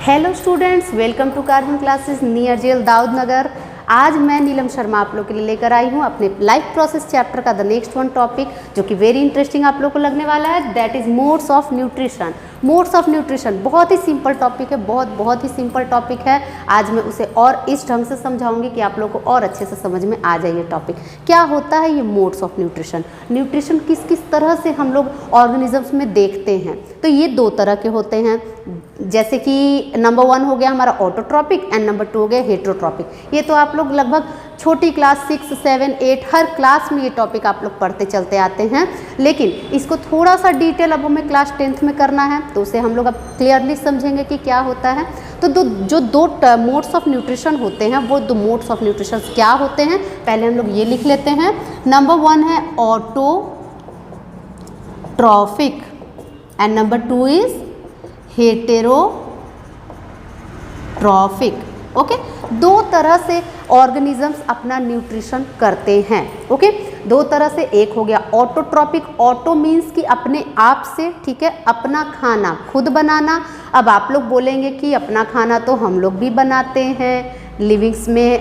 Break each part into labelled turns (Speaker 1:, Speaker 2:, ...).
Speaker 1: Hello students, welcome to Carbon Classes near jail Daud Nagar. आज मैं नीलम शर्मा आप लोग के लिए लेकर आई हूँ अपने लाइफ प्रोसेस चैप्टर का द नेक्स्ट वन टॉपिक, जो कि वेरी इंटरेस्टिंग आप लोग को लगने वाला है। That is modes of nutrition. Modes of nutrition बहुत ही सिंपल टॉपिक है, बहुत ही सिंपल टॉपिक है। आज मैं उसे और इस ढंग से समझाऊंगी कि आप लोग को और अच्छे से समझ में आ जाए ये टॉपिक क्या होता है। ये मोड्स ऑफ न्यूट्रिशन, न्यूट्रिशन किस किस तरह से हम लोग ऑर्गेनिजम्स में देखते हैं। तो ये दो तरह के होते हैं, जैसे कि नंबर 1 हो गया हमारा ऑटोट्रॉपिक एंड नंबर 2 हो गया हेटेरोट्रॉपिक। ये तो आप लोग लगभग छोटी क्लास 6, 7, 8 हर क्लास में ये टॉपिक आप लोग पढ़ते चलते आते हैं, लेकिन इसको थोड़ा सा डिटेल अब हमें क्लास 10th में करना है, तो उसे हम लोग अब क्लियरली समझेंगे कि क्या होता है। तो जो दो मोड्स ऑफ न्यूट्रिशन होते हैं, वो दो मोड्स ऑफ न्यूट्रिशन क्या होते हैं, पहले हम लोग ये लिख लेते हैं। नंबर 1 है autotrophic and number 2 is heterotrophic. Okay, दो तरह से ऑर्गेनिजम्स अपना न्यूट्रिशन करते हैं। ओके, दो तरह से, एक हो गया ऑटोट्रॉपिक। ऑटो मीन्स कि अपने आप से, ठीक है, अपना खाना खुद बनाना। अब आप लोग बोलेंगे कि अपना खाना तो हम लोग भी बनाते हैं, लिविंग्स में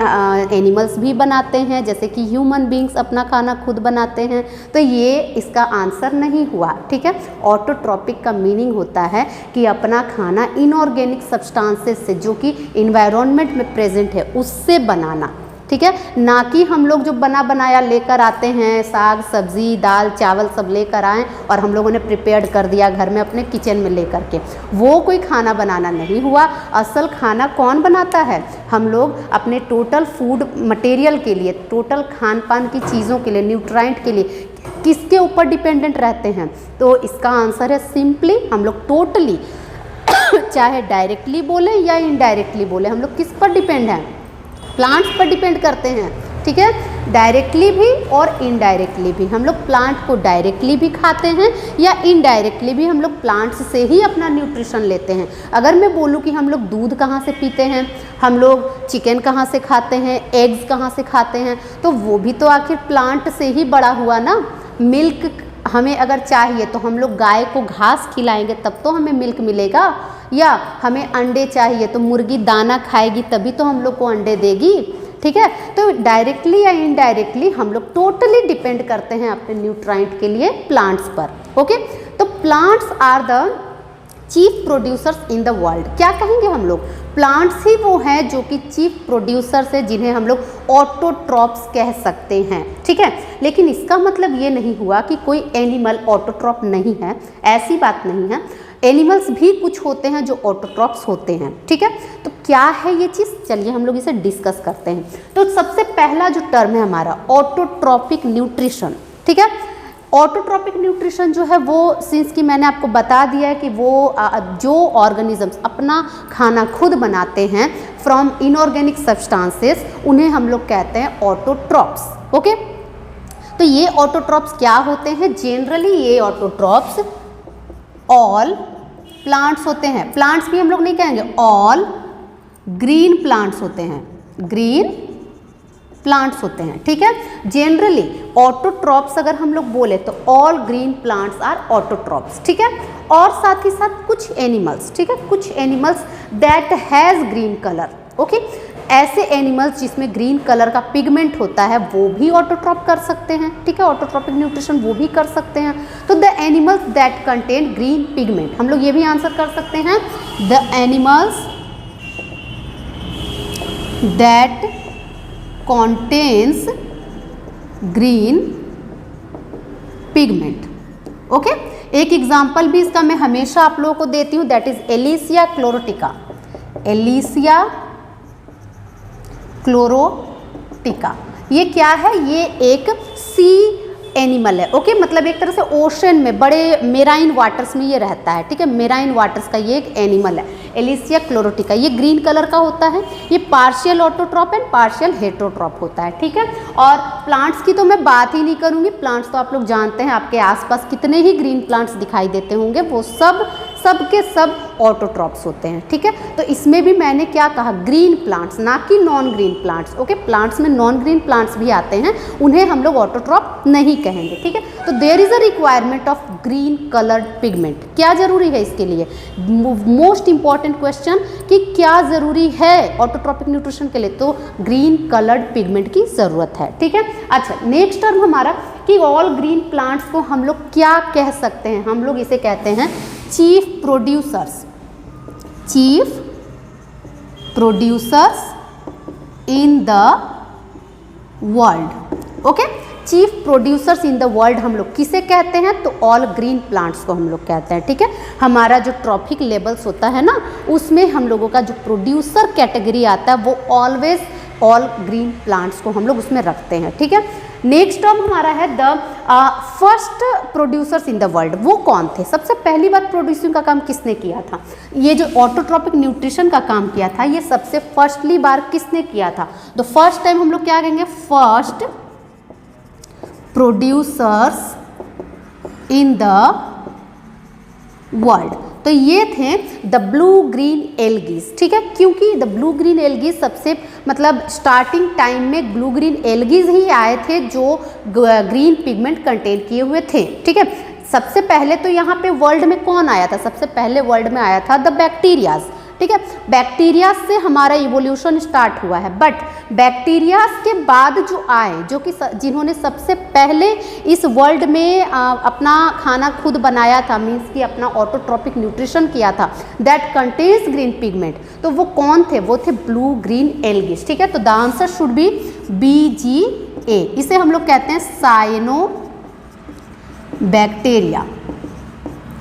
Speaker 1: एनिमल्स भी बनाते हैं, जैसे कि ह्यूमन बींग्स अपना खाना खुद बनाते हैं। तो ये इसका आंसर नहीं हुआ, ठीक है। ऑटोट्रॉपिक का मीनिंग होता है कि अपना खाना इनऑर्गेनिक सब्सटेंसेस से, जो कि इन्वायरमेंट में प्रेजेंट है, उससे बनाना, ठीक है। ना कि हम लोग जो बना बनाया लेकर आते हैं, साग सब्जी दाल चावल सब लेकर आएँ और हम लोगों ने प्रिपेयर्ड कर दिया घर में अपने किचन में लेकर के, वो कोई खाना बनाना नहीं हुआ। असल खाना कौन बनाता है? हम लोग अपने टोटल फूड मटेरियल के लिए, टोटल खान पान की चीज़ों के लिए, न्यूट्राइंट के लिए किसके ऊपर डिपेंडेंट रहते हैं? तो इसका आंसर है सिंपली हम लोग टोटली चाहे डायरेक्टली बोले या इनडायरेक्टली बोले, हम लोग किस पर डिपेंड हैं? प्लांट्स पर डिपेंड करते हैं, ठीक है। डायरेक्टली भी और इनडायरेक्टली भी। हम लोग प्लांट को डायरेक्टली भी खाते हैं या इनडायरेक्टली भी हम लोग प्लांट्स से ही अपना न्यूट्रिशन लेते हैं। अगर मैं बोलूँ कि हम लोग दूध कहाँ से पीते हैं, हम लोग चिकन कहाँ से खाते हैं, एग्स कहाँ से खाते हैं, तो वो भी तो आखिर प्लांट से ही बड़ा हुआ ना। मिल्क हमें अगर चाहिए तो हम लोग गाय को घास खिलाएंगे तब तो हमें मिल्क मिलेगा, या हमें अंडे चाहिए तो मुर्गी दाना खाएगी तभी तो हम लोग को अंडे देगी, ठीक है। तो डायरेक्टली या इनडायरेक्टली हम लोग टोटली डिपेंड करते हैं अपने न्यूट्राइंट के लिए प्लांट्स पर। ओके, तो plants are the chief producers in the world. क्या कहेंगे हम लोग? प्लांट्स ही वो हैं जो कि चीफ प्रोड्यूसर्स है, जिन्हें हम लोग ऑटोट्रॉप्स कह सकते हैं, ठीक है। लेकिन इसका मतलब ये नहीं हुआ कि कोई एनिमल ऑटोट्रॉप नहीं है, ऐसी बात नहीं है। एनिमल्स भी कुछ होते हैं जो ऑटोट्रॉप्स होते हैं, ठीक है। तो क्या है ये चीज़, चलिए हम लोग इसे डिस्कस करते हैं। तो सबसे पहला जो टर्म है हमारा ऑटोट्रॉपिक न्यूट्रिशन, ठीक है। ऑटोट्रॉपिक न्यूट्रिशन जो है वो, सिंस कि मैंने आपको बता दिया है कि वो जो ऑर्गेनिजम्स अपना खाना खुद बनाते हैं फ्रॉम इनऑर्गेनिक सब्सटेंसेस, उन्हें हम लोग कहते हैं ऑटोट्रॉप्स। ओके, तो ये ऑटोट्रॉप्स क्या होते हैं? जनरली ये ऑटोट्रॉप्स ऑल प्लांट्स होते हैं। प्लांट्स भी हम लोग नहीं कहेंगे, ऑल ग्रीन प्लांट्स होते हैं, ग्रीन प्लांट्स होते हैं, ठीक है। जनरली ऑटोट्रॉप्स अगर हम लोग बोले तो all green plants are autotrophs, ठीक है। और साथ ही साथ कुछ एनिमल्स, ठीक है, कुछ animals that has green colour. Okay, ऐसे एनिमल्स जिसमें ग्रीन कलर का पिगमेंट होता है वो भी ऑटोट्रॉप कर सकते हैं, ठीक है। ऑटोट्रॉपिक न्यूट्रिशन वो भी कर सकते हैं। तो the animals that contain green pigment, हम लोग ये भी आंसर कर सकते हैं, the animals that contains green pigment। Okay, एक एग्जाम्पल भी इसका मैं हमेशा आप लोगों को देती हूँ, दैट इज एलिसिया क्लोरोटिका। एलिसिया क्लोरोटिका ये क्या है? ये एक सी एनिमल है। ओके, मतलब एक तरह से ओशन में, बड़े मेराइन वाटर्स में ये रहता है, ठीक है। मेराइन वाटर्स का ये एक एनिमल है, एलिसिया क्लोरोटिका। ये ग्रीन कलर का होता है, ये पार्शियल ऑटोट्रॉप एंड पार्शियल हेटेरोट्रॉप होता है, ठीक है। और प्लांट्स की तो मैं बात ही नहीं करूँगी, प्लांट्स तो आप लोग जानते हैं, आपके आसपास कितने ही ग्रीन प्लांट्स दिखाई देते होंगे, वो सब सबके सब ऑटोट्रॉप्स होते हैं, ठीक है। तो इसमें भी मैंने क्या कहा, ग्रीन प्लांट्स, ना कि non green plants, okay. Plants में नॉन ग्रीन प्लांट्स भी आते हैं, उन्हें हम लोग ऑटोट्रॉप नहीं कहेंगे, ठीक है। तो there is a requirement of green coloured pigment. क्या जरूरी है इसके लिए, मोस्ट इंपॉर्टेंट क्वेश्चन, कि क्या जरूरी है ऑटोट्रॉपिक न्यूट्रिशन के लिए, तो ग्रीन कलर्ड पिगमेंट की जरूरत है, ठीक है। अच्छा, नेक्स्ट टर्म हमारा कि ऑल ग्रीन प्लांट्स को हम लोग क्या कह सकते हैं, हम लोग इसे कहते हैं chief producers, chief producers in the world, okay. Chief producers in the world हम लोग किसे कहते हैं, तो ऑल ग्रीन प्लांट्स को हम लोग कहते हैं, ठीक है। हमारा जो ट्रॉपिक लेबल्स होता है ना, उसमें हम लोगों का जो प्रोड्यूसर कैटेगरी आता है वो ऑलवेज ऑल ग्रीन प्लांट्स को हम लोग उसमें रखते हैं, ठीक है। नेक्स्ट टर्म हमारा है the first producers in the world. वो कौन थे, सबसे पहली बार प्रोड्यूसिंग का काम किसने किया था, ये जो ऑटोट्रॉपिक न्यूट्रिशन का काम किया था, ये सबसे फर्स्टली बार किसने किया था, तो फर्स्ट टाइम हम लोग क्या कहेंगे, first producers in the world. तो ये थे द ब्लू ग्रीन एल्गीज, ठीक है। क्योंकि द ब्लू ग्रीन एल्गीज सबसे मतलब स्टार्टिंग टाइम में ब्लू ग्रीन एल्गीज ही आए थे जो ग्रीन पिगमेंट कंटेन किए हुए थे, ठीक है। सबसे पहले तो यहाँ पे वर्ल्ड में कौन आया था, सबसे पहले वर्ल्ड में आया था द बैक्टीरियाज, ठीक है। बैक्टीरिया से हमारा इवोल्यूशन स्टार्ट हुआ है, बट बैक्टीरिया के बाद जो आए, जो कि जिन्होंने सबसे पहले इस वर्ल्ड में अपना खाना खुद बनाया था, मीन्स कि अपना ऑटोट्रॉपिक न्यूट्रिशन किया था, दैट कंटेन्स ग्रीन पिगमेंट, तो वो कौन थे, वो थे ब्लू ग्रीन एल्गीज, ठीक है। तो the answer should be BGA। इसे हम लोग कहते हैं cyano bacteria,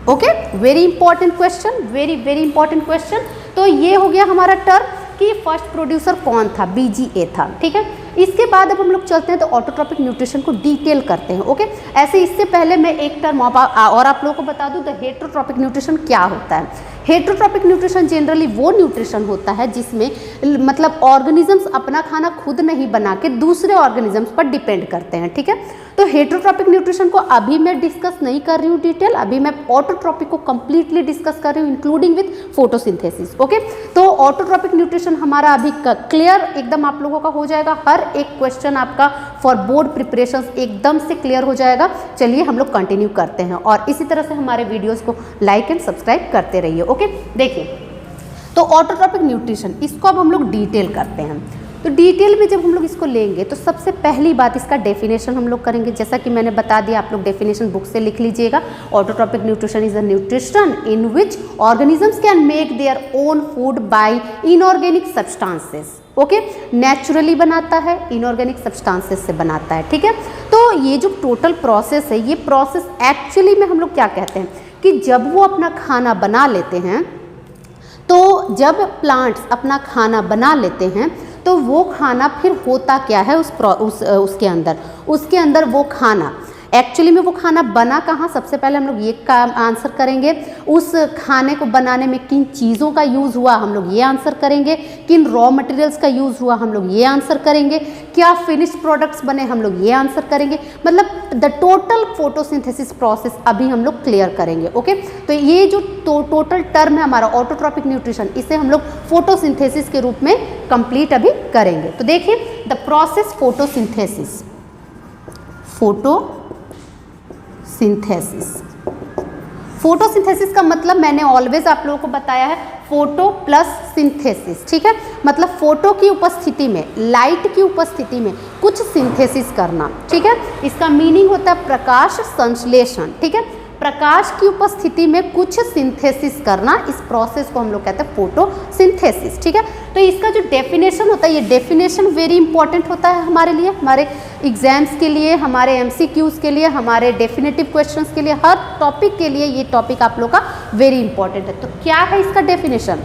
Speaker 1: okay. Very important question, very very important question. तो ये हो गया हमारा टर्म कि फर्स्ट प्रोड्यूसर कौन था, BGA था, ठीक है। इसके बाद अब हम लोग चलते हैं तो ऑटोट्रॉपिक न्यूट्रिशन को डिटेल करते हैं, ओके। ऐसे इससे पहले मैं एक टर्म और आप लोगों को बता दूं, द हेटरोट्रॉपिक न्यूट्रिशन क्या होता है। हेटरोट्रॉपिक न्यूट्रिशन जनरली वो न्यूट्रिशन होता है जिसमें मतलब ऑर्गेनिजम्स अपना खाना खुद नहीं बना के दूसरे ऑर्गेनिजम्स पर डिपेंड करते हैं, ठीक है। तो हेटरोट्रॉपिक न्यूट्रिशन को अभी मैं डिस्कस नहीं कर रही हूँ डिटेल, अभी मैं ऑटोट्रॉपिक को कंप्लीटली डिस्कस कर रही हूँ इंक्लूडिंग विथ फोटोसिंथेसिस, ओके। तो ऑटोट्रॉपिक न्यूट्रिशन हमारा अभी क्लियर एकदम आप लोगों का हो जाएगा, हर एक क्वेश्चन आपका फॉर बोर्ड प्रिपरेशन एकदम से क्लियर हो जाएगा। चलिए हम लोग कंटिन्यू करते हैं और इसी तरह से हमारे वीडियोज़ को लाइक एंड सब्सक्राइब करते रहिए, ओके। देखिए, तो ऑटोट्रॉपिक न्यूट्रिशन इसको अब हम लोग डिटेल करते हैं। तो डिटेल में जब हम लोग इसको लेंगे तो सबसे पहली बात इसका डेफिनेशन हम लोग करेंगे, जैसा कि मैंने बता दिया, आप लोग डेफिनेशन बुक से लिख लीजिएगा। Autotrophic nutrition is a nutrition in which organisms can make their own food by inorganic substances, okay. Naturally बनाता है, इनऑर्गेनिक सब्सटेंसेस से बनाता है, ठीक है। तो ये जो टोटल प्रोसेस है, ये प्रोसेस एक्चुअली में हम लोग क्या कहते हैं कि जब वो अपना खाना बना लेते हैं, तो जब प्लांट्स अपना खाना बना लेते हैं तो वो खाना फिर होता क्या है उसके अंदर वो खाना एक्चुअली में वो खाना बना कहाँ, सबसे पहले हम लोग ये का आंसर करेंगे। उस खाने को बनाने में किन चीज़ों का यूज़ हुआ, हम लोग ये आंसर करेंगे। किन रॉ मटेरियल्स का यूज़ हुआ, हम लोग ये आंसर करेंगे। क्या फिनिश्ड प्रोडक्ट्स बने, हम लोग ये आंसर करेंगे। मतलब द टोटल फोटोसिंथेसिस प्रोसेस अभी हम लोग क्लियर करेंगे, ओके। तो ये जो टोटल टर्म है हमारा ऑटोट्रॉपिक न्यूट्रिशन, इसे हम लोग फोटोसिंथेसिस के रूप में कंप्लीट अभी करेंगे। तो देखिए, द प्रोसेस फोटोसिंथेसिस, फोटोसिंथेसिस का मतलब मैंने ऑलवेज आप लोगों को बताया है, फोटो प्लस सिंथेसिस, ठीक है। मतलब फोटो की उपस्थिति में, लाइट की उपस्थिति में कुछ सिंथेसिस करना, ठीक है। इसका मीनिंग होता है प्रकाश संश्लेषण, ठीक है। प्रकाश की उपस्थिति में कुछ सिंथेसिस करना, इस प्रोसेस को हम लोग कहते हैं फोटोसिंथेसिस, ठीक है। तो इसका जो डेफिनेशन होता है, ये डेफिनेशन वेरी इंपॉर्टेंट होता है हमारे लिए, हमारे एग्जाम्स के लिए, हमारे एमसीक्यूज के लिए, हमारे डेफिनेटिव क्वेश्चंस के लिए, हर टॉपिक के लिए ये टॉपिक आप लोग का वेरी इंपॉर्टेंट है। तो क्या है इसका definition?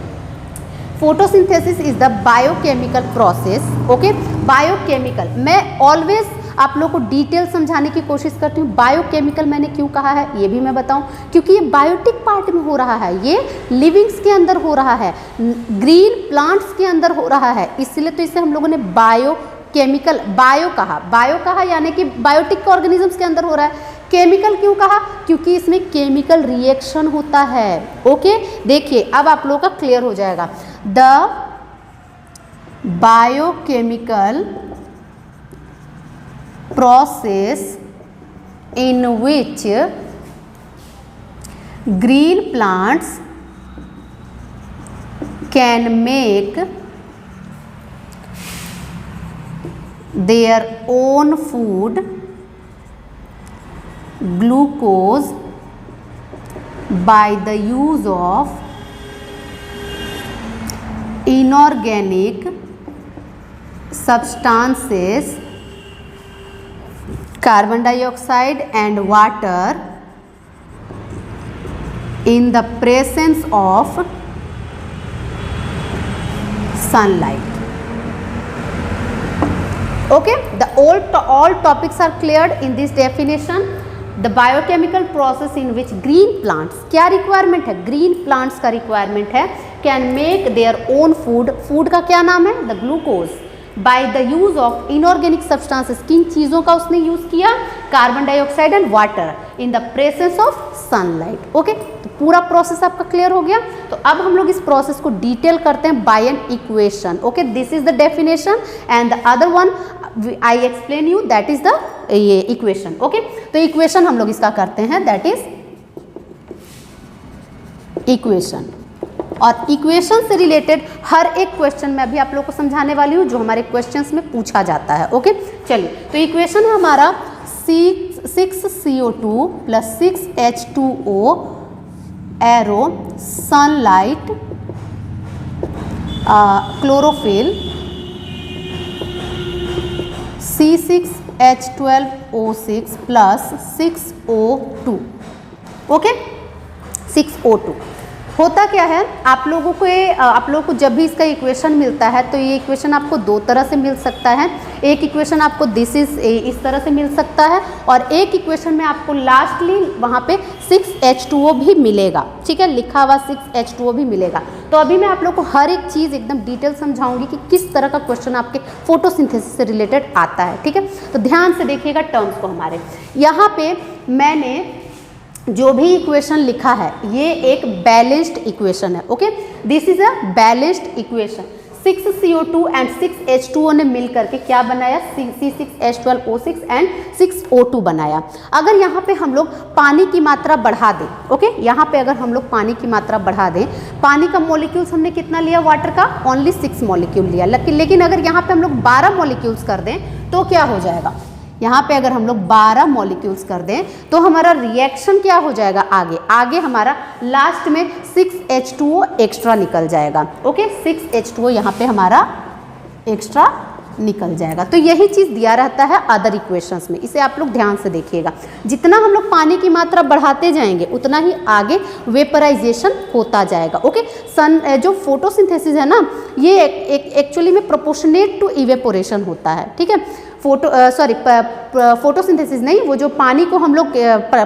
Speaker 1: Photosynthesis is the biochemical process, okay. Biochemical, मैं ऑलवेज आप लोग को डिटेल समझाने की कोशिश करती हूँ। बायोकेमिकल मैंने क्यों कहा है ये भी मैं बताऊँ, क्योंकि ये बायोटिक पार्ट में हो रहा है, ये लिविंग्स के अंदर हो रहा है, ग्रीन प्लांट्स के अंदर हो रहा है, इसलिए तो इसे हम लोगों ने बायोकेमिकल बायो कहा यानी कि बायोटिक ऑर्गेनिजम्स के अंदर हो रहा है। केमिकल क्यों कहा? क्योंकि इसमें केमिकल रिएक्शन होता है। ओके, देखिए अब आप लोगों का क्लियर हो जाएगा। The biochemical process in which green plants can make their own food, glucose, by the use of inorganic substances, carbon dioxide and water in the presence of sunlight. Okay, all topics are cleared in this definition. The biochemical process in which green plants, क्या requirement है? green plants का requirement है can make their own food. food का क्या नाम है? the glucose. by the use of inorganic substances, किन चीज़ों का उसने यूज़ किया? Carbon dioxide and water in the presence of sunlight. Okay, तो पूरा प्रोसेस आपका क्लियर हो गया। तो अब हम लोग इस प्रोसेस को डिटेल करते हैं by an equation. Okay, this is the definition and the other one I explain you, that is the ये इक्वेशन। ओके, तो इक्वेशन हम लोग इसका करते हैं, दैट इज इक्वेशन। और इक्वेशन से रिलेटेड हर एक क्वेश्चन मैं अभी आप लोगों को समझाने वाली हूँ जो हमारे क्वेश्चंस में पूछा जाता है। ओके, चलिए, तो इक्वेशन है हमारा 6CO2 plus 6H2O arrow sunlight chlorophyll C6H12O6 plus 6O2। Okay, 6O2 होता क्या है? आप लोगों को जब भी इसका इक्वेशन मिलता है तो ये इक्वेशन आपको दो तरह से मिल सकता है। एक इक्वेशन आपको इस तरह से मिल सकता है और एक इक्वेशन में आपको लास्टली वहाँ पे 6H2O भी मिलेगा। ठीक है, लिखा हुआ 6H2O भी मिलेगा। तो अभी मैं आप लोग को हर एक चीज़ एकदम डिटेल समझाऊंगी कि किस तरह का क्वेश्चन आपके फोटोसिंथेसिस से रिलेटेड आता है। ठीक है, तो ध्यान से देखिएगा टर्म्स को। हमारे यहाँ पे मैंने जो भी इक्वेशन लिखा है ये एक बैलेंस्ड इक्वेशन है। Okay, this is a balanced equation. 6CO2 and 6H2O ने मिल करके क्या बनाया? C6H12O6 एंड 6O2 बनाया। अगर यहाँ पे हम लोग पानी की मात्रा बढ़ा दें, ओके, यहाँ पे अगर हम लोग पानी की मात्रा बढ़ा दें, पानी का मॉलिक्यूल्स हमने कितना लिया? वाटर का ओनली 6 मॉलिक्यूल लिया, लेकिन अगर यहाँ पे हम लोग 12 मॉलिक्यूल्स कर दें तो क्या हो जाएगा? यहाँ पे अगर हम लोग 12 मॉलिक्यूल्स कर दें तो हमारा रिएक्शन क्या हो जाएगा? आगे हमारा लास्ट में 6H2O एक्स्ट्रा निकल जाएगा। ओके, 6H2O यहाँ पे हमारा एक्स्ट्रा निकल जाएगा। तो यही चीज़ दिया रहता है अदर इक्वेशंस में, इसे आप लोग ध्यान से देखिएगा। जितना हम लोग पानी की मात्रा बढ़ाते जाएंगे उतना ही आगे वेपराइजेशन होता जाएगा। ओके, जो फोटोसिंथेसिस है ना, ये एक्चुअली में प्रोपोर्शनेट टू इवेपोरेशन होता है। ठीक है, फोटोसिंथेसिस नहीं, वो जो पानी को हम लोग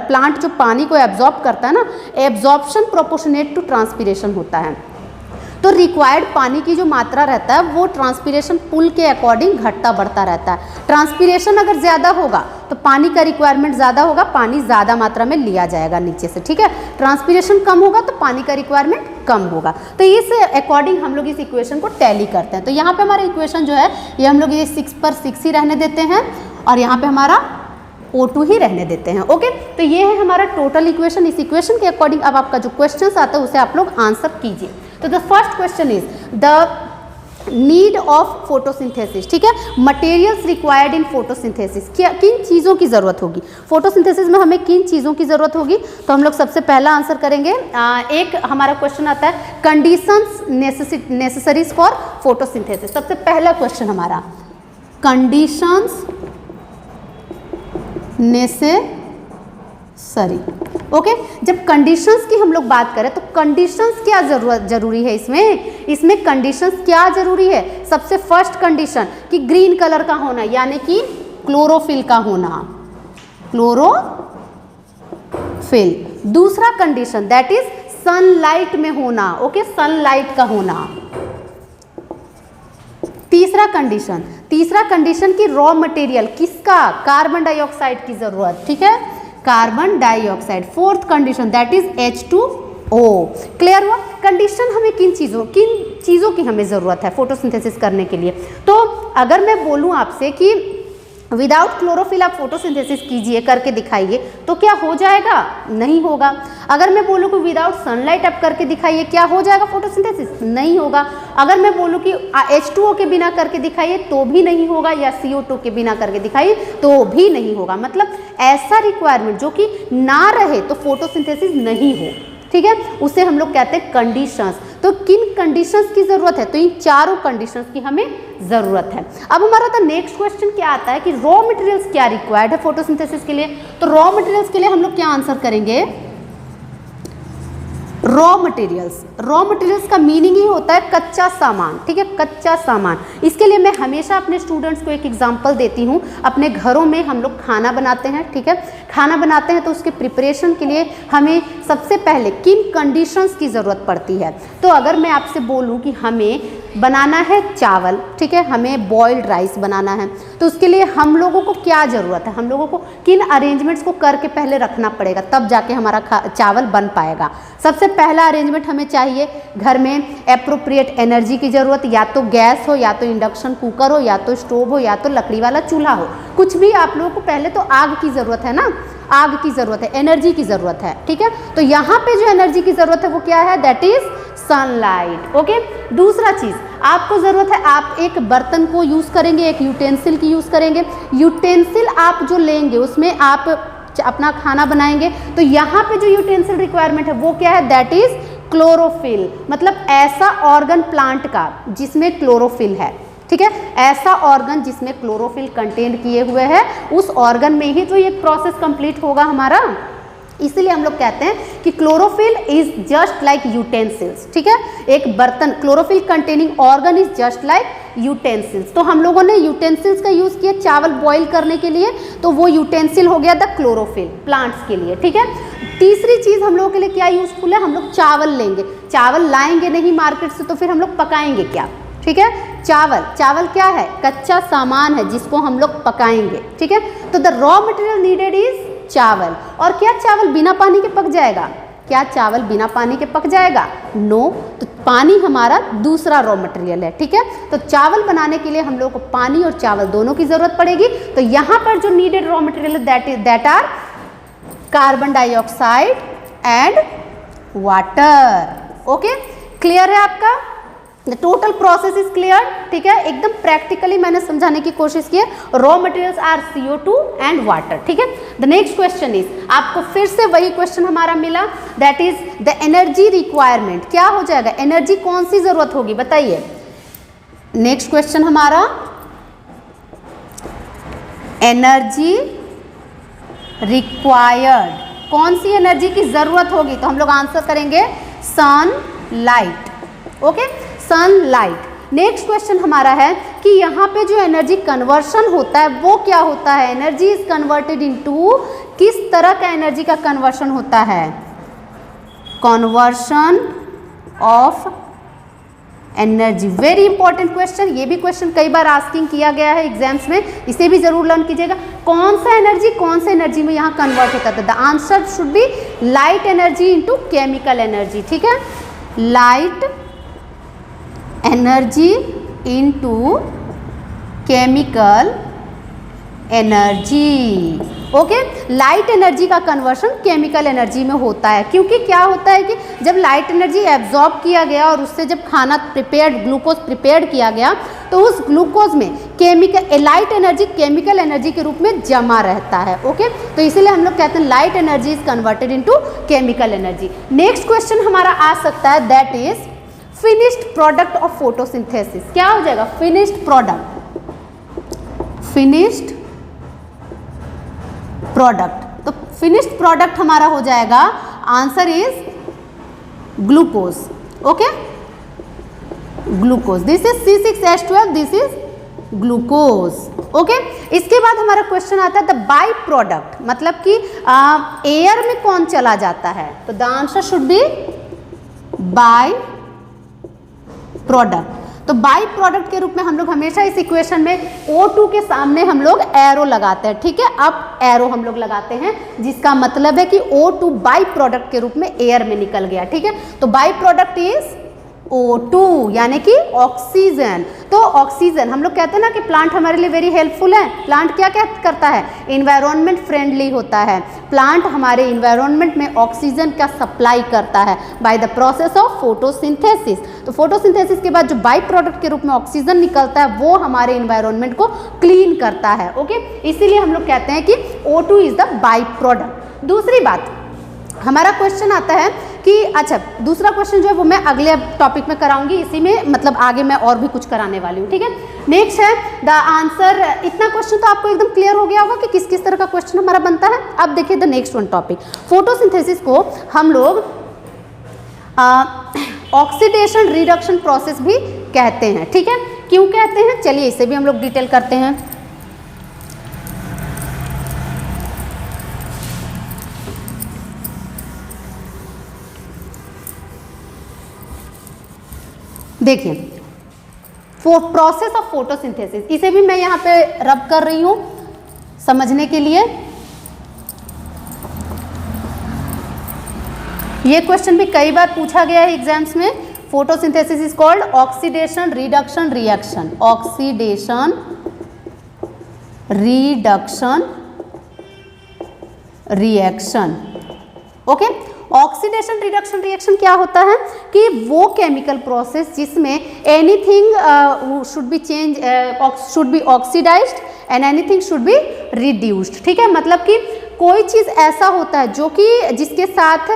Speaker 1: प्लांट जो पानी को एब्जॉर्ब करता है ना, एब्जॉर्प्शन प्रोपोर्शनेट टू ट्रांसपीरेशन होता है। तो रिक्वायर्ड पानी की जो मात्रा रहता है वो ट्रांसपीरेशन पुल के अकॉर्डिंग घटता बढ़ता रहता है। ट्रांसपीरेशन अगर ज़्यादा होगा तो पानी का रिक्वायरमेंट ज़्यादा होगा, पानी ज़्यादा मात्रा में लिया जाएगा नीचे से। ठीक है, ट्रांसपीरेशन कम होगा तो पानी का रिक्वायरमेंट कम होगा। तो इस अकॉर्डिंग हम लोग इस इक्वेशन को टैली करते हैं। तो यहाँ पे हमारा इक्वेशन जो है ये हम लोग ये 6 पर 6 ही रहने देते हैं और यहाँ पे हमारा O2 ही रहने देते हैं। ओके, तो ये है हमारा टोटल इक्वेशन। इस इक्वेशन के अकॉर्डिंग अब आपका जो क्वेश्चन आता है उसे आप लोग आंसर कीजिए। तो the first question is the need of photosynthesis. ठीक है, मटेरियल्स रिक्वायर्ड इन फोटोसिंथेसिस, क्या किन चीज़ों की ज़रूरत होगी? फोटोसिंथेसिस में हमें किन चीज़ों की ज़रूरत होगी? तो हम लोग सबसे पहला आंसर करेंगे। एक हमारा क्वेश्चन आता है कंडीशंस नेसेसरीज फॉर फोटोसिंथेसिस। सबसे पहला क्वेश्चन हमारा कंडीशंस नेसेसरी। ओके, जब कंडीशंस की हम लोग बात करें तो कंडीशंस क्या जरूरी है? इसमें कंडीशंस क्या जरूरी है? सबसे फर्स्ट कंडीशन कि ग्रीन कलर का होना, यानी कि क्लोरोफिल का होना, क्लोरोफिल। दूसरा कंडीशन दैट इज सनलाइट में होना। ओके, सनलाइट का होना। तीसरा कंडीशन की रॉ मटेरियल किसका? कार्बन डाइऑक्साइड की जरूरत। ठीक है, carbon dioxide. Fourth condition that is H2O। Clear हुआ? कंडीशन हमें किन चीज़ों की हमें ज़रूरत है फोटोसिंथेसिस करने के लिए। तो अगर मैं बोलूँ आपसे कि विदाउट क्लोरोफिल आप फोटोसिंथेसिस कीजिए, करके दिखाइए, तो क्या हो जाएगा? नहीं होगा। अगर मैं बोलूँ कि विदाउट सनलाइट आप करके दिखाइए, क्या हो जाएगा फोटोसिंथेसिस? नहीं होगा। अगर मैं बोलूँ कि H2O के बिना करके दिखाइए तो भी नहीं होगा, या CO2 के बिना करके दिखाइए तो भी नहीं होगा। मतलब ऐसा रिक्वायरमेंट जो कि ना रहे तो फोटोसिंथेसिस नहीं हो, ठीक है, उसे हम लोग कहते हैं कंडीशंस। तो किन कंडीशंस की जरूरत है? तो इन चारों कंडीशंस की हमें जरूरत है। अब हमारा तो नेक्स्ट क्वेश्चन क्या आता है कि रॉ मटेरियल्स क्या रिक्वायर्ड है फोटोसिंथेसिस के लिए। तो रॉ मटेरियल्स के लिए हम लोग क्या आंसर करेंगे? रॉ मटेरियल्स का मीनिंग ही होता है कच्चा सामान, ठीक है, कच्चा सामान। इसके लिए मैं हमेशा अपने स्टूडेंट्स को एक एग्जांपल देती हूँ। अपने घरों में हम लोग खाना बनाते हैं, ठीक है, खाना बनाते हैं तो उसके प्रिपरेशन के लिए हमें सबसे पहले किन कंडीशंस की ज़रूरत पड़ती है। तो अगर मैं आपसे बोलूँ कि हमें बनाना है चावल, ठीक है, हमें बॉइल्ड राइस बनाना है, तो उसके लिए हम लोगों को क्या ज़रूरत है? हम लोगों को किन अरेंजमेंट्स को करके पहले रखना पड़ेगा, तब जाके हमारा चावल बन पाएगा। सबसे पहला अरेंजमेंट हमें चाहिए, घर में एप्रोप्रिएट एनर्जी की ज़रूरत, या तो गैस हो, या तो इंडक्शन कुकर हो, या तो स्टोव हो, या तो लकड़ी वाला चूल्हा हो। कुछ भी आप लोगों को पहले तो आग की ज़रूरत है ना, आग की ज़रूरत है, एनर्जी की ज़रूरत है, ठीक है। तो यहाँ पे जो एनर्जी की ज़रूरत है वो क्या है? That is sunlight. ओके, दूसरा चीज़ आपको ज़रूरत है, आप एक बर्तन को यूज़ करेंगे, एक यूटेंसिल की यूज़ करेंगे। यूटेंसिल आप जो लेंगे उसमें आप अपना खाना बनाएंगे, तो यहाँ पे जो यूटेंसिल रिक्वायरमेंट है वो क्या है? That is chlorophyll. मतलब ऐसा ऑर्गन प्लांट का जिसमें क्लोरोफिल है, ठीक है, ऐसा ऑर्गन जिसमें क्लोरोफिल कंटेन किए हुए है, उस ऑर्गन में ही तो ये प्रोसेस कंप्लीट होगा हमारा। इसीलिए हम लोग कहते हैं कि chlorophyll is just like utensils, ठीक है। एक बर्तन, chlorophyll containing organ is just like utensils. तो हम लोगों ने यूटेंसिल्स का यूज किया चावल बॉईल करने के लिए, तो वो यूटेंसिल हो गया द क्लोरोफिल प्लांट्स के लिए, ठीक है। तीसरी चीज हम लोगों के लिए क्या यूजफुल है? हम लोग चावल लेंगे, चावल लाएंगे नहीं मार्केट से, तो फिर हम लोग पकाएंगे क्या? ठीक है, चावल क्या है? कच्चा सामान है जिसको हम लोग पकाएंगे, ठीक है। तो the raw material needed is चावल। और क्या चावल बिना पानी के पक जाएगा? क्या चावल बिना पानी के पक जाएगा? नो। तो पानी हमारा दूसरा रॉ मटेरियल है, ठीक है। तो चावल बनाने के लिए हम लोग को पानी और चावल दोनों की जरूरत पड़ेगी। तो यहाँ पर जो needed raw material that are carbon dioxide and water. Okay, clear है आपका? The total process is clear, ठीक है। एकदम प्रैक्टिकली मैंने समझाने की कोशिश की है। Raw materials are CO2 and water, ठीक है। द नेक्स्ट क्वेश्चन इज, आपको फिर से वही क्वेश्चन हमारा मिला, that is the energy requirement. क्या हो जाएगा? एनर्जी कौन सी जरूरत होगी बताइए। नेक्स्ट क्वेश्चन हमारा एनर्जी रिक्वायर्ड, कौन सी एनर्जी की जरूरत होगी? तो हम लोग आंसर करेंगे sunlight. Okay, sunlight. Next question हमारा है कि यहाँ पे जो एनर्जी कन्वर्शन होता है वो क्या होता है? एनर्जी इज कन्वर्टेड इनटू, किस तरह का एनर्जी का कन्वर्शन होता है? Conversion of energy. Very important question, ये भी क्वेश्चन कई बार आस्किंग किया गया है एग्जाम्स में, इसे भी जरूर लर्न कीजिएगा। कौन सा एनर्जी कौन से एनर्जी में यहाँ कन्वर्ट होता है? The answer should B light energy into chemical energy, ठीक है। Light energy into chemical energy. Okay, light energy का कन्वर्शन केमिकल एनर्जी में होता है, क्योंकि क्या होता है कि जब लाइट एनर्जी एब्जॉर्ब किया गया और उससे जब खाना ग्लूकोज प्रिपेयर किया गया, तो उस ग्लूकोज में लाइट एनर्जी केमिकल एनर्जी के रूप में जमा रहता है। ओके, तो इसीलिए हम लोग कहते हैं light energy is converted into chemical energy. Next question हमारा आ सकता है, that is finished product of photosynthesis. क्या हो जाएगा? Finished product, finished product. तो फिनिश्ड प्रोडक्ट हमारा हो जाएगा, answer is glucose. Okay, glucose, this is C6H12, this is glucose. Okay, इसके बाद हमारा क्वेश्चन आता है द बाई प्रोडक्ट, मतलब कि एयर में कौन चला जाता है? तो the answer should B by product. तो बाई प्रोडक्ट के रूप में हम लोग हमेशा इस इक्वेशन में O2 के सामने हम लोग एरो लगाते हैं, ठीक है, अब एरो हम लोग लगाते हैं जिसका मतलब है कि O2 बाई प्रोडक्ट के रूप में एयर में निकल गया, ठीक है। तो बाई प्रोडक्ट इज O2 यानी कि ऑक्सीजन। तो ऑक्सीजन हम लोग कहते हैं ना कि प्लांट हमारे लिए वेरी हेल्पफुल है। प्लांट क्या क्या करता है, इन्वायरमेंट फ्रेंडली होता है। प्लांट हमारे इन्वायरमेंट में ऑक्सीजन का सप्लाई करता है by the process of photosynthesis. तो फोटोसिंथेसिस के बाद जो बाई प्रोडक्ट के रूप में ऑक्सीजन निकलता है वो हमारे इन्वायरमेंट को क्लीन करता है, ओके। इसीलिए हम लोग कहते हैं कि O2 is the by product. दूसरी बात हमारा क्वेश्चन आता है कि अच्छा दूसरा क्वेश्चन जो है वो मैं अगले टॉपिक में कराऊंगी, इसी में मतलब आगे मैं और भी कुछ कराने वाली हूँ, ठीक है। नेक्स्ट है द आंसर। इतना क्वेश्चन तो आपको एकदम क्लियर हो गया होगा कि किस किस तरह का क्वेश्चन हमारा बनता है। अब देखिए the next one topic, photosynthesis को हम लोग ऑक्सीडेशन रिडक्शन प्रोसेस भी कहते हैं, ठीक है। क्यों कहते हैं, चलिए इसे भी हम लोग डिटेल करते हैं। देखिए प्रोसेस ऑफ फोटोसिंथेसिस, इसे भी मैं यहाँ पे रब कर रही हूँ समझने के लिए। ये क्वेश्चन भी कई बार पूछा गया है एग्जाम्स में। Photosynthesis is called oxidation reduction reaction, oxidation reduction reaction, okay. Oxidation reduction reaction क्या होता है कि वो केमिकल प्रोसेस जिसमें anything should be change, should be oxidised and anything should be reduced, ठीक है। मतलब कि कोई चीज़ ऐसा होता है जो कि जिसके साथ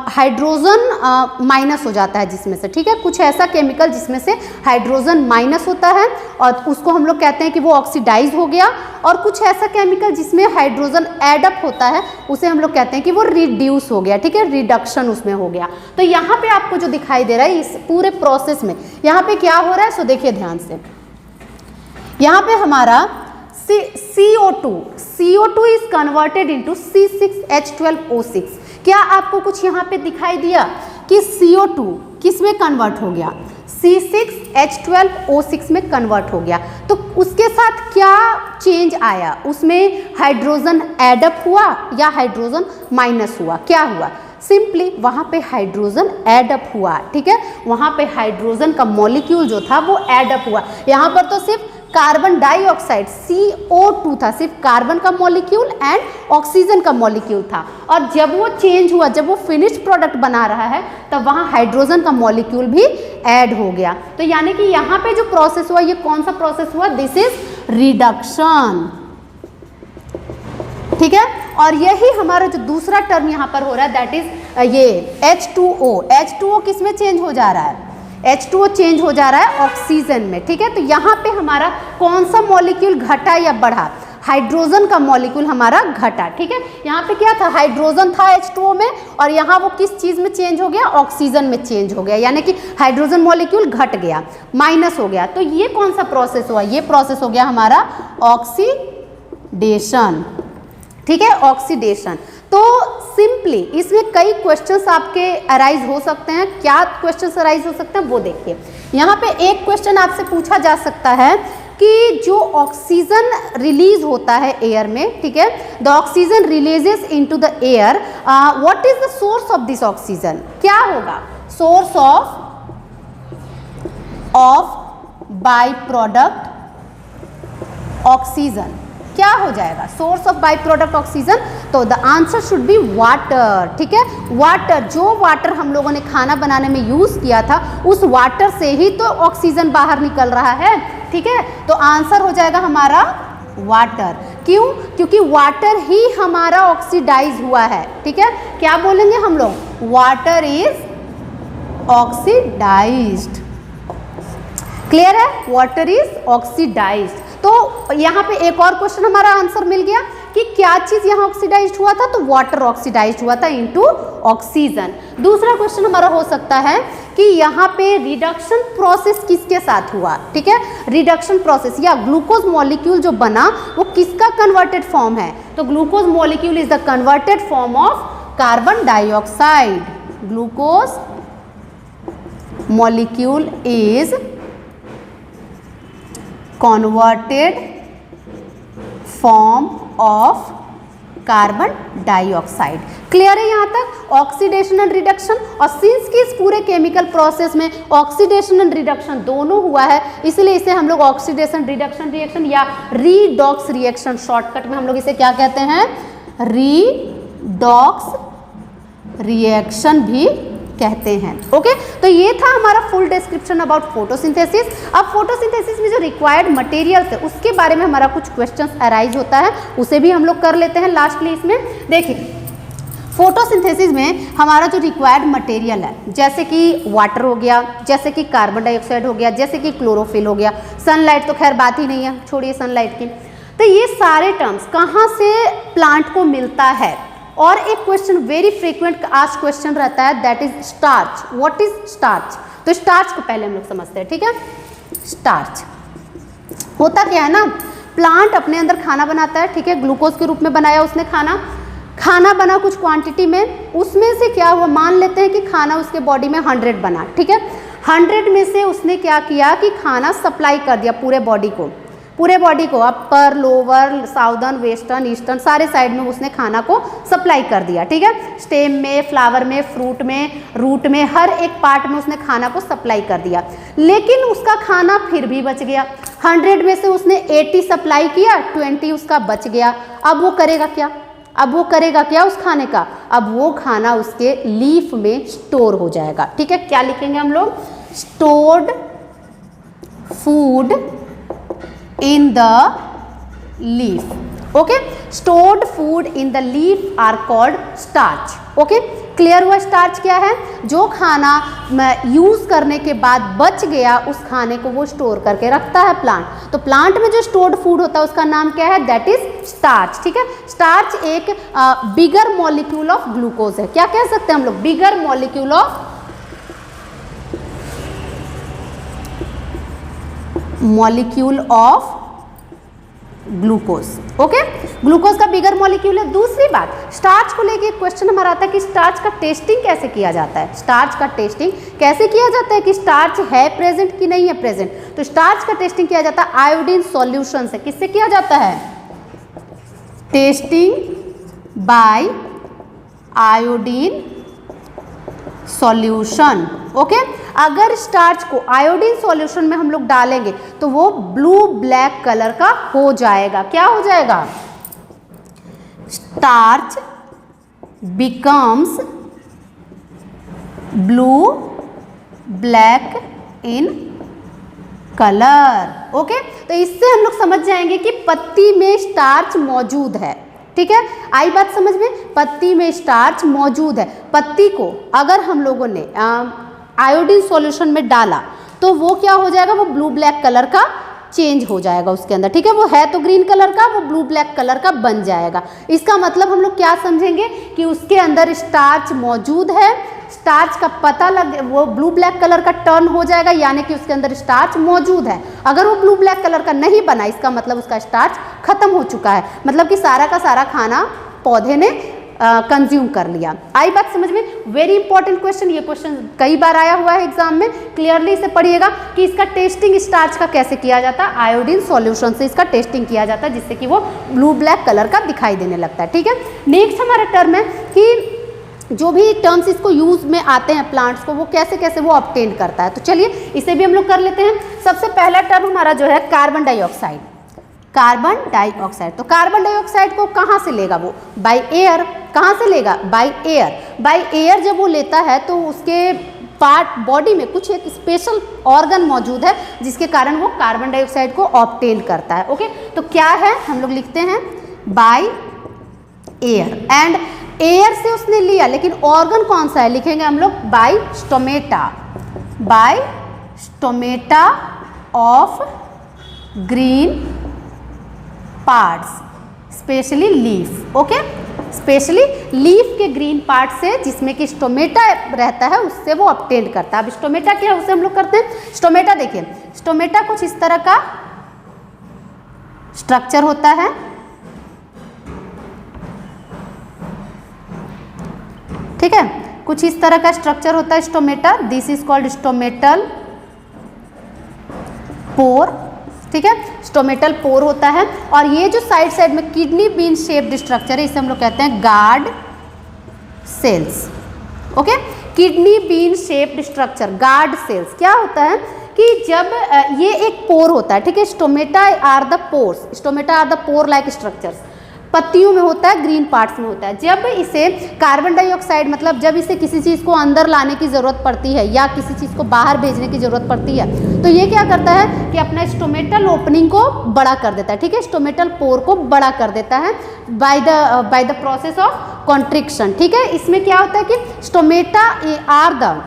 Speaker 1: हाइड्रोजन माइनस हो जाता है जिसमें से, ठीक है। कुछ ऐसा केमिकल जिसमें से हाइड्रोजन माइनस होता है और उसको हम लोग कहते हैं कि वो ऑक्सीडाइज हो गया, और कुछ ऐसा केमिकल जिसमें हाइड्रोजन एडअप होता है उसे हम लोग कहते हैं कि वो रिड्यूस हो गया, ठीक है, रिडक्शन उसमें हो गया। तो यहाँ पे आपको जो दिखाई दे रहा है इस पूरे प्रोसेस में यहाँ पे क्या हो रहा है, सो देखिए ध्यान से। यहाँ पे हमारा CO2 is converted into C6H12O6। क्या आपको कुछ यहाँ पे दिखाई दिया कि CO2 किस में कन्वर्ट हो गया, C6H12O6 में कन्वर्ट हो गया। तो उसके साथ क्या चेंज आया, उसमें हाइड्रोजन एडअप हुआ या हाइड्रोजन माइनस हुआ, क्या हुआ, सिंपली वहाँ पे हाइड्रोजन एडअप हुआ, ठीक है। वहाँ पे हाइड्रोजन का मॉलिक्यूल जो था वो एडअप हुआ। यहाँ पर तो सिर्फ कार्बन डाइऑक्साइड CO2 था, सिर्फ कार्बन का मॉलिक्यूल एंड ऑक्सीजन का मॉलिक्यूल था। और जब वो चेंज हुआ, जब वो फिनिश्ड प्रोडक्ट बना रहा है तब वहाँ हाइड्रोजन का मॉलिक्यूल भी ऐड हो गया। तो यानी कि यहाँ पे जो प्रोसेस हुआ ये कौन सा प्रोसेस हुआ, दिस इज रिडक्शन, ठीक है। और यही हमारा जो दूसरा टर्म यहाँ पर हो रहा है दैट इज ये H2O किस में चेंज हो जा रहा है, H2O चेंज हो जा रहा है ऑक्सीजन में, ठीक है। तो यहाँ पे हमारा कौन सा मॉलिक्यूल घटा या बढ़ा, हाइड्रोजन का मॉलिक्यूल हमारा घटा, ठीक है। यहाँ पे क्या था, हाइड्रोजन था H2O में और यहाँ वो किस चीज़ में चेंज हो गया, ऑक्सीजन में चेंज हो गया, यानी कि हाइड्रोजन मॉलिक्यूल घट गया, माइनस हो गया। तो ये कौन सा प्रोसेस हुआ, ये प्रोसेस हो गया हमारा ऑक्सीडेशन, ठीक है, ऑक्सीडेशन। तो सिंपली इसमें कई क्वेश्चंस आपके अराइज हो सकते हैं। क्या क्वेश्चंस अराइज हो सकते हैं वो देखिए। यहाँ पे एक क्वेश्चन आपसे पूछा जा सकता है कि जो ऑक्सीजन रिलीज होता है एयर में, ठीक है, the oxygen releases into the air, what is the source of this oxygen, क्या होगा source of byproduct oxygen, क्या हो जाएगा source of byproduct oxygen. तो the answer should be water, ठीक है। वाटर, जो वाटर हम लोगों ने खाना बनाने में यूज किया था उस वाटर से ही तो ऑक्सीजन बाहर निकल रहा है, ठीक है। तो आंसर हो जाएगा हमारा वाटर। क्यों, क्योंकि वाटर ही हमारा ऑक्सीडाइज हुआ है, ठीक है। क्या बोलेंगे हम लोग, वाटर इज ऑक्सीडाइज्ड, क्लियर है, वाटर इज ऑक्सीडाइज्ड। तो यहाँ पे एक और क्वेश्चन हमारा आंसर मिल गया कि क्या चीज यहाँ ऑक्सीडाइज्ड हुआ था, तो वाटर ऑक्सीडाइज्ड हुआ था इनटू ऑक्सीजन। दूसरा क्वेश्चन हमारा हो सकता है कि यहाँ पे रिडक्शन प्रोसेस किसके साथ हुआ, ठीक है, रिडक्शन प्रोसेस या ग्लूकोज मॉलिक्यूल जो बना वो किसका कन्वर्टेड फॉर्म है, तो glucose molecule is the converted form of carbon dioxide, glucose molecule is converted form of carbon dioxide. Clear है यहाँ तक? ऑक्सीडेशन एंड रिडक्शन, और सिंस कि इस पूरे केमिकल प्रोसेस में ऑक्सीडेशन एंड रिडक्शन दोनों हुआ है, इसलिए इसे हम लोग ऑक्सीडेशन रिडक्शन रिएक्शन या रीडॉक्स रिएक्शन, शॉर्टकट में हम लोग इसे क्या कहते हैं? रीडॉक्स रिएक्शन भी कहते हैं। ओके, तो ये था हमारा फुल डिस्क्रिप्शन अबाउट फोटोसिंथेसिस। अब फोटोसिंथेसिस में जो रिक्वायर्ड मटेरियल्स है उसके बारे में हमारा कुछ क्वेश्चंस अराइज होता है, उसे भी हम लोग कर लेते हैं लास्टली इसमें। देखिए, फोटोसिंथेसिस में हमारा जो रिक्वायर्ड मटेरियल है, जैसे कि वाटर हो गया, जैसे कि कार्बन डाइऑक्साइड हो गया, जैसे कि क्लोरोफिल हो गया, सनलाइट तो खैर बात ही नहीं है, छोड़िए सनलाइट की। तो ये सारे टर्म्स कहाँ से प्लांट को मिलता है? और एक question very frequent asked question रहता है, that is starch. What is starch? तो स्टार्च को पहले हम लोग समझते हैं, ठीक है। स्टार्च होता क्या है ना, प्लांट अपने अंदर खाना बनाता है, ठीक है, ग्लूकोज के रूप में बनाया उसने खाना बना कुछ क्वांटिटी में, उसमें से क्या हुआ, मान लेते हैं कि खाना उसके बॉडी में 100 बना, ठीक है। 100 में से उसने क्या किया कि खाना सप्लाई कर दिया पूरे बॉडी को, upper lower southern western eastern सारे साइड में उसने खाना को सप्लाई कर दिया, ठीक है। स्टेम में, फ्लावर में, फ्रूट में, रूट में, हर एक पार्ट में उसने खाना को सप्लाई कर दिया, लेकिन उसका खाना फिर भी बच गया। 100 में से उसने 80 सप्लाई किया, 20 उसका बच गया। अब वो करेगा क्या उस खाने का? अब वो खाना उसके लीफ में स्टोर हो जाएगा, ठीक है। क्या लिखेंगे हम लोग? Stored food in the leaf. Okay, stored food in the leaf are called starch. Okay, clear हुआ? स्टार्च क्या है? जो खाना यूज करने के बाद बच गया उस खाने को वो स्टोर करके रखता है प्लांट। तो प्लांट में जो स्टोर्ड फूड होता है उसका नाम क्या है? दैट इज स्टार्च, ठीक है। स्टार्च एक बिगर मॉलिक्यूल ऑफ ग्लूकोज है। क्या कह सकते हैं हम लोग? बिगर molecule of glucose. Okay, glucose का बिगर मॉलिक्यूल है। दूसरी बात, स्टार्च को लेके एक क्वेश्चन हमारा आता है कि स्टार्च का टेस्टिंग कैसे किया जाता है? स्टार्च का टेस्टिंग कैसे किया जाता है कि स्टार्च है प्रेजेंट कि नहीं है प्रेजेंट? तो स्टार्च का टेस्टिंग किया जाता है आयोडीन सॉल्यूशन से। किससे किया जाता है? Testing by iodine solution. Okay, अगर स्टार्च को आयोडीन सॉल्यूशन में हम लोग डालेंगे तो वो ब्लू ब्लैक कलर का हो जाएगा। क्या हो जाएगा? Starch becomes blue black in colour. Okay, तो इससे हम लोग समझ जाएंगे कि पत्ती में स्टार्च मौजूद है, ठीक है। आई बात समझ में? पत्ती में स्टार्च मौजूद है। पत्ती को अगर हम लोगों ने आयोडीन सॉल्यूशन में डाला तो वो क्या हो जाएगा? वो ब्लू ब्लैक कलर का चेंज हो जाएगा उसके अंदर, ठीक है। वो है तो ग्रीन कलर का, वो ब्लू ब्लैक कलर का बन जाएगा। इसका मतलब हम लोग क्या समझेंगे कि उसके अंदर स्टार्च मौजूद है। स्टार्च का पता लग, वो ब्लू ब्लैक कलर का टर्न हो जाएगा, यानी कि उसके अंदर स्टार्च मौजूद है। अगर वो ब्लू ब्लैक कलर का नहीं बना, इसका मतलब उसका स्टार्च खत्म हो चुका है, मतलब कि सारा का सारा खाना पौधे ने कंज्यूम कर लिया। आई बात समझ में? वेरी इंपॉर्टेंट क्वेश्चन, ये क्वेश्चन कई बार आया हुआ है एग्जाम में। क्लियरली इसे पढ़िएगा कि इसका टेस्टिंग स्टार्च का कैसे किया जाता है। आयोडीन सॉल्यूशन से इसका टेस्टिंग किया जाता है, जिससे कि वो ब्लू ब्लैक कलर का दिखाई देने लगता है, ठीक है। नेक्स्ट हमारा टर्म है कि जो भी टर्म्स इसको यूज में आते हैं प्लांट्स को, वो कैसे कैसे वो ऑब्टेन करता है। तो चलिए इसे भी हम लोग कर लेते हैं। सबसे पहला टर्म हमारा जो है कार्बन डाइऑक्साइड। कार्बन डाइऑक्साइड, तो कार्बन डाइऑक्साइड को कहाँ से लेगा? वो बाय एयर। कहाँ से लेगा? By air. बाय एयर जब वो लेता है तो उसके पार्ट बॉडी में कुछ एक स्पेशल ऑर्गन मौजूद है जिसके कारण वो कार्बन डाइऑक्साइड को ऑब्टेन करता है। ओके, तो क्या है? हम लोग लिखते हैं बाय एयर। एंड एयर से उसने लिया, लेकिन ऑर्गन कौन सा है? लिखेंगे हम लोग by stomata. By stomata of green parts, specially leaf. Okay, specially leaf के ग्रीन पार्ट से, जिसमें कि स्टोमेटा रहता है, उससे वो ऑब्टेन करता है। अब स्टोमेटा क्या है उसे हम लोग करते हैं। स्टोमेटा देखिए, स्टोमेटा कुछ इस तरह का स्ट्रक्चर होता है, ठीक है। कुछ इस तरह का स्ट्रक्चर होता है stomata. This is called stomatal pore, ठीक है, स्टोमेटल पोर होता है। और ये जो साइड साइड में किडनी बीन शेप्ड स्ट्रक्चर है, इसे हम लोग कहते हैं guard cells. Okay, kidney bean shaped structure, guard cells. क्या होता है कि जब ये एक पोर होता है, ठीक है, stomata are the pores, stomata are the pore like structures, पत्तियों में होता है, ग्रीन पार्ट्स में होता है। जब इसे कार्बन डाइऑक्साइड, मतलब जब इसे किसी चीज़ को अंदर लाने की ज़रूरत पड़ती है या किसी चीज़ को बाहर भेजने की ज़रूरत पड़ती है, तो ये क्या करता है कि अपना स्टोमेटल ओपनिंग को बड़ा कर देता है, ठीक है, स्टोमेटल पोर को बड़ा कर देता है by the process of constriction. ठीक है, इसमें क्या होता है कि stomata are the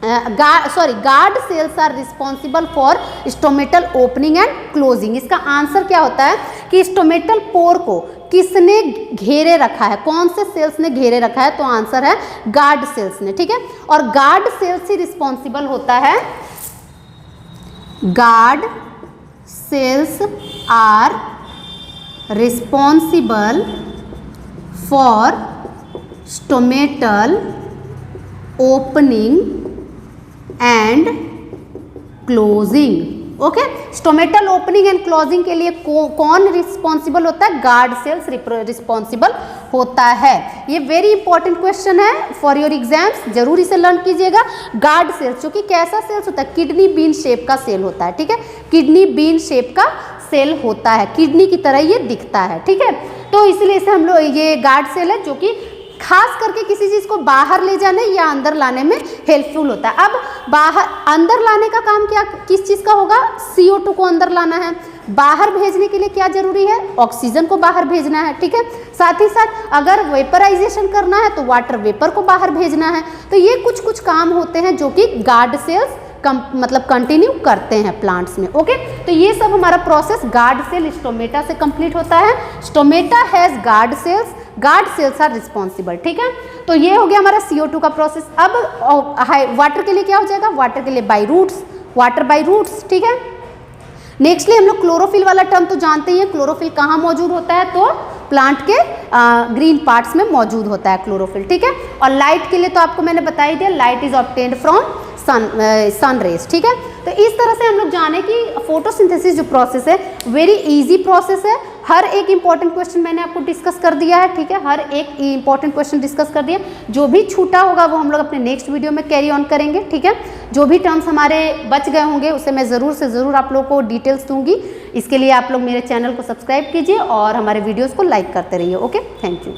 Speaker 1: guard cells are responsible for stomatal opening and closing. इसका आंसर क्या होता है कि स्टोमेटल पोर को किसने घेरे रखा है, कौन से सेल्स ने घेरे रखा है, तो आंसर है गार्ड सेल्स ने। ठीक है, और गार्ड सेल्स ही रिस्पॉन्सिबल होता है, guard cells are responsible for stomatal opening and closing. Okay, stomatal opening and closing के लिए कौन रिस्पॉन्सिबल होता है, गार्ड सेल्स रिस्पॉन्सिबल होता है। ये वेरी इंपॉर्टेंट क्वेश्चन है फॉर योर एग्जाम्स, जरूर इसे लर्न कीजिएगा। गार्ड सेल्स, जो कि कैसा सेल्स होता है, किडनी बीन शेप का सेल होता है। ठीक है, किडनी बीन शेप का सेल होता है, किडनी की तरह ये दिखता है। ठीक है, तो इसलिए इसे हम लोग, ये गार्ड सेल है जो कि खास करके किसी चीज़ को बाहर ले जाने या अंदर लाने में हेल्पफुल होता है। अब बाहर अंदर लाने का काम क्या, किस चीज़ का होगा, CO2 को अंदर लाना है। बाहर भेजने के लिए क्या जरूरी है, ऑक्सीजन को बाहर भेजना है। ठीक है, साथ ही साथ अगर वेपराइजेशन करना है तो वाटर वेपर को बाहर भेजना है। तो ये कुछ काम होते हैं जो कि गार्ड सेल्स मतलब कंटिन्यू करते हैं प्लांट्स में। ओके, तो ये सब हमारा प्रोसेस गार्ड सेल स्टोमेटा से कंप्लीट होता है। Stomata has guard cells, guard cells are responsible. ठीक है, तो ये हो गया हमारा CO2 का प्रोसेस। अब वाटर के लिए क्या हो जाएगा, वाटर के लिए by roots, water by roots. ठीक है, नेक्स्टली हम लोग क्लोरोफिल वाला टर्म तो जानते ही हैं। क्लोरोफिल कहाँ मौजूद होता है, तो प्लांट के ग्रीन पार्ट्स में मौजूद होता है क्लोरोफिल। ठीक है, और लाइट के लिए तो आपको मैंने बता ही दिया, light is obtained from sun rays. ठीक है, तो इस तरह से हम लोग जाने कि फोटोसिंथेसिस जो प्रोसेस है वेरी इजी प्रोसेस है। हर एक इंपॉर्टेंट क्वेश्चन मैंने आपको डिस्कस कर दिया है। ठीक है, हर एक इंपॉर्टेंट क्वेश्चन डिस्कस कर दिया, जो भी छूटा होगा वो हम लोग अपने नेक्स्ट वीडियो में कैरी ऑन करेंगे। ठीक है, जो भी टर्म्स हमारे बच गए होंगे उसे मैं ज़रूर से ज़रूर आप लोगों को डिटेल्स दूंगी। इसके लिए आप लोग मेरे चैनल को सब्सक्राइब कीजिए और हमारे वीडियोज़ को लाइक करते रहिए। Okay, thank you.